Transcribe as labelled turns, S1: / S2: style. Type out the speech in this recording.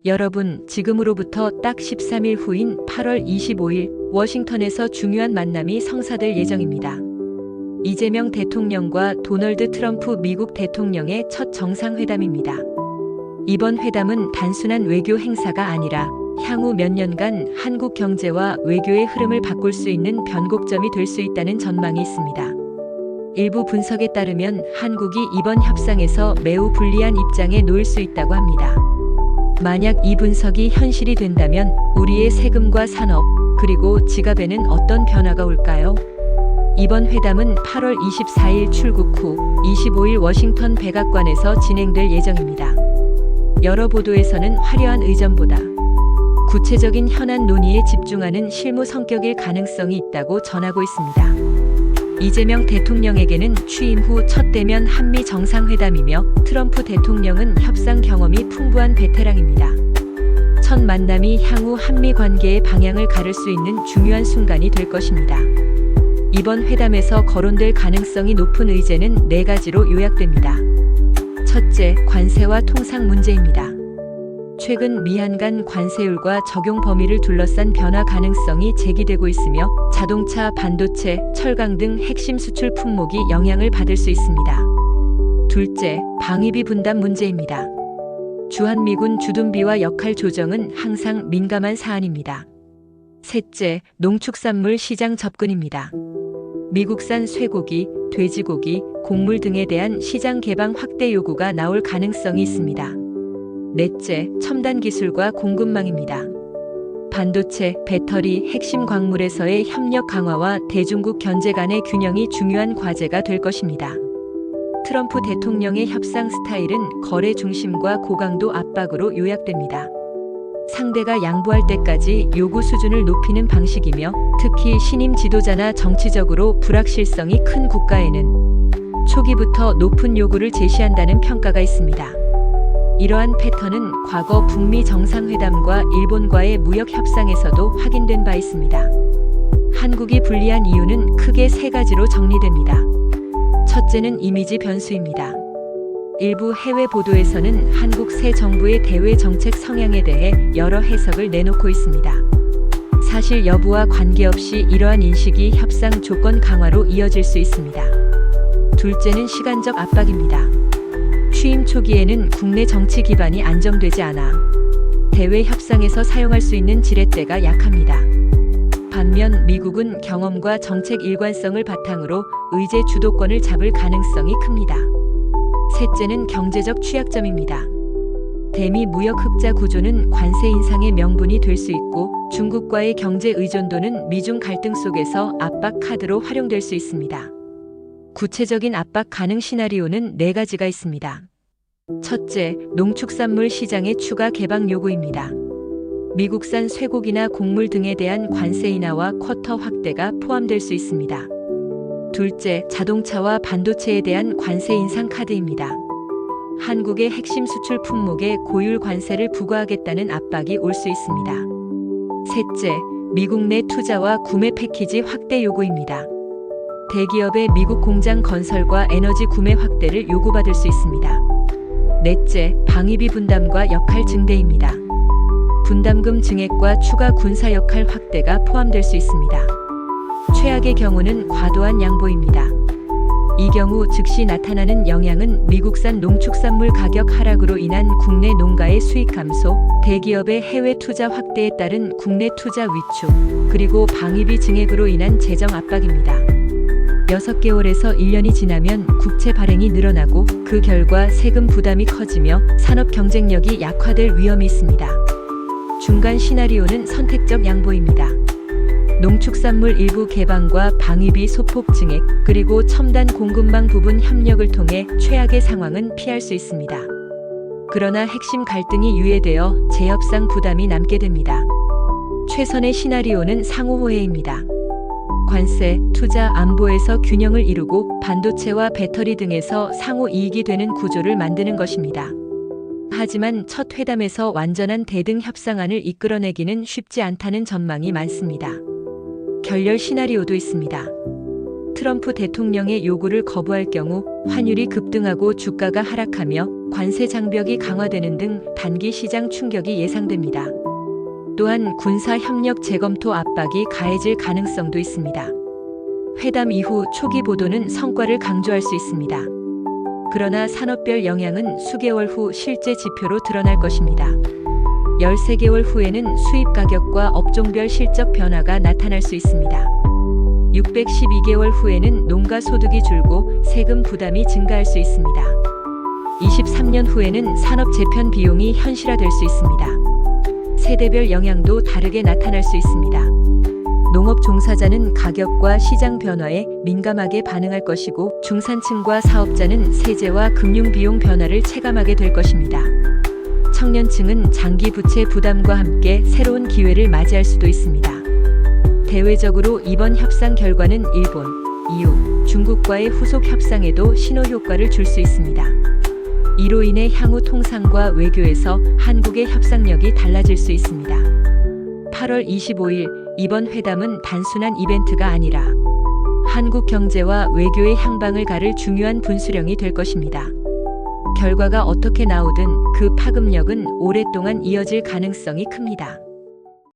S1: 여러분, 지금으로부터 딱 13일 후인 8월 25일 워싱턴에서 중요한 만남이 성사될 예정입니다. 이재명 대통령과 도널드 트럼프 미국 대통령의 첫 정상회담입니다. 이번 회담은 단순한 외교 행사가 아니라 향후 몇 년간 한국 경제와 외교의 흐름을 바꿀 수 있는 변곡점이 될 수 있다는 전망이 있습니다. 일부 분석에 따르면 한국이 이번 협상에서 매우 불리한 입장에 놓일 수 있다고 합니다. 만약 이 분석이 현실이 된다면 우리의 세금과 산업, 그리고 지갑에는 어떤 변화가 올까요? 이번 회담은 8월 24일 출국 후 25일 워싱턴 백악관에서 진행될 예정입니다. 여러 보도에서는 화려한 의전보다 구체적인 현안 논의에 집중하는 실무 성격일 가능성이 있다고 전하고 있습니다. 이재명 대통령에게는 취임 후 첫 대면 한미 정상회담이며 트럼프 대통령은 협상 경험이 풍부한 베테랑입니다. 첫 만남이 향후 한미 관계의 방향을 가를 수 있는 중요한 순간이 될 것입니다. 이번 회담에서 거론될 가능성이 높은 의제는 4가지로 요약됩니다. 첫째, 관세와 통상 문제입니다. 최근 미한 간 관세율과 적용 범위를 둘러싼 변화 가능성이 제기되고 있으며 자동차, 반도체, 철강 등 핵심 수출 품목이 영향을 받을 수 있습니다. 둘째, 방위비 분담 문제입니다. 주한미군 주둔비와 역할 조정은 항상 민감한 사안입니다. 셋째, 농축산물 시장 접근입니다. 미국산 쇠고기, 돼지고기, 곡물 등에 대한 시장 개방 확대 요구가 나올 가능성이 있습니다. 넷째, 첨단 기술과 공급망입니다. 반도체, 배터리, 핵심 광물에서의 협력 강화와 대중국 견제 간의 균형이 중요한 과제가 될 것입니다. 트럼프 대통령의 협상 스타일은 거래 중심과 고강도 압박으로 요약됩니다. 상대가 양보할 때까지 요구 수준을 높이는 방식이며 특히 신임 지도자나 정치적으로 불확실성이 큰 국가에는 초기부터 높은 요구를 제시한다는 평가가 있습니다. 이러한 패턴은 과거 북미 정상회담과 일본과의 무역 협상에서도 확인된 바 있습니다. 한국이 불리한 이유는 크게 3가지로 정리됩니다. 첫째는 이미지 변수입니다. 일부 해외 보도에서는 한국 새 정부의 대외 정책 성향에 대해 여러 해석을 내놓고 있습니다. 사실 여부와 관계없이 이러한 인식이 협상 조건 강화로 이어질 수 있습니다. 둘째는 시간적 압박입니다. 취임 초기에는 국내 정치 기반이 안정되지 않아 대외 협상에서 사용할 수 있는 지렛대가 약합니다. 반면 미국은 경험과 정책 일관성을 바탕으로 의제 주도권을 잡을 가능성이 큽니다. 셋째는 경제적 취약점입니다. 대미 무역 흑자 구조는 관세 인상의 명분이 될 수 있고 중국과의 경제 의존도는 미중 갈등 속에서 압박 카드로 활용될 수 있습니다. 구체적인 압박 가능 시나리오는 4가지가 있습니다. 첫째, 농축산물 시장의 추가 개방 요구입니다. 미국산 쇠고기나 곡물 등에 대한 관세 인하와 쿼터 확대가 포함될 수 있습니다. 둘째, 자동차와 반도체에 대한 관세 인상 카드입니다. 한국의 핵심 수출 품목에 고율 관세를 부과하겠다는 압박이 올 수 있습니다. 셋째, 미국 내 투자와 구매 패키지 확대 요구입니다. 대기업의 미국 공장 건설과 에너지 구매 확대를 요구받을 수 있습니다. 넷째, 방위비 분담과 역할 증대입니다. 분담금 증액과 추가 군사 역할 확대가 포함될 수 있습니다. 최악의 경우는 과도한 양보입니다. 이 경우 즉시 나타나는 영향은 미국산 농축산물 가격 하락으로 인한 국내 농가의 수익 감소, 대기업의 해외 투자 확대에 따른 국내 투자 위축, 그리고 방위비 증액으로 인한 재정 압박입니다. 6개월에서 1년이 지나면 국채 발행이 늘어나고 그 결과 세금 부담이 커지며 산업 경쟁력이 약화될 위험이 있습니다. 중간 시나리오는 선택적 양보입니다. 농축산물 일부 개방과 방위비 소폭 증액, 그리고 첨단 공급망 부분 협력을 통해 최악의 상황은 피할 수 있습니다. 그러나 핵심 갈등이 유예되어 재협상 부담이 남게 됩니다. 최선의 시나리오는 상호호혜입니다. 관세, 투자, 안보에서 균형을 이루고 반도체와 배터리 등에서 상호 이익이 되는 구조를 만드는 것입니다. 하지만 첫 회담에서 완전한 대등 협상안을 이끌어내기는 쉽지 않다는 전망이 많습니다. 결렬 시나리오도 있습니다. 트럼프 대통령의 요구를 거부할 경우 환율이 급등하고 주가가 하락하며 관세 장벽이 강화되는 등 단기 시장 충격이 예상됩니다. 또한 군사 협력 재검토 압박이 가해질 가능성도 있습니다. 회담 이후 초기 보도는 성과를 강조할 수 있습니다. 그러나 산업별 영향은 수개월 후 실제 지표로 드러날 것입니다. 13개월 후에는 수입 가격과 업종별 실적 변화가 나타날 수 있습니다. 612개월 후에는 농가 소득이 줄고 세금 부담이 증가할 수 있습니다. 23년 후에는 산업 재편 비용이 현실화될 수 있습니다. 세대별 영향도 다르게 나타날 수 있습니다. 농업 종사자는 가격과 시장 변화에 민감하게 반응할 것이고 중산층과 사업자는 세제와 금융 비용 변화를 체감하게 될 것입니다. 청년층은 장기 부채 부담과 함께 새로운 기회를 맞이할 수도 있습니다. 대외적으로 이번 협상 결과는 일본, EU, 중국과의 후속 협상에도 신호 효과를 줄 수 있습니다. 이로 인해 향후 통상과 외교에서 한국의 협상력이 달라질 수 있습니다. 8월 25일 이번 회담은 단순한 이벤트가 아니라 한국 경제와 외교의 향방을 가를 중요한 분수령이 될 것입니다. 결과가 어떻게 나오든 그 파급력은 오랫동안 이어질 가능성이 큽니다.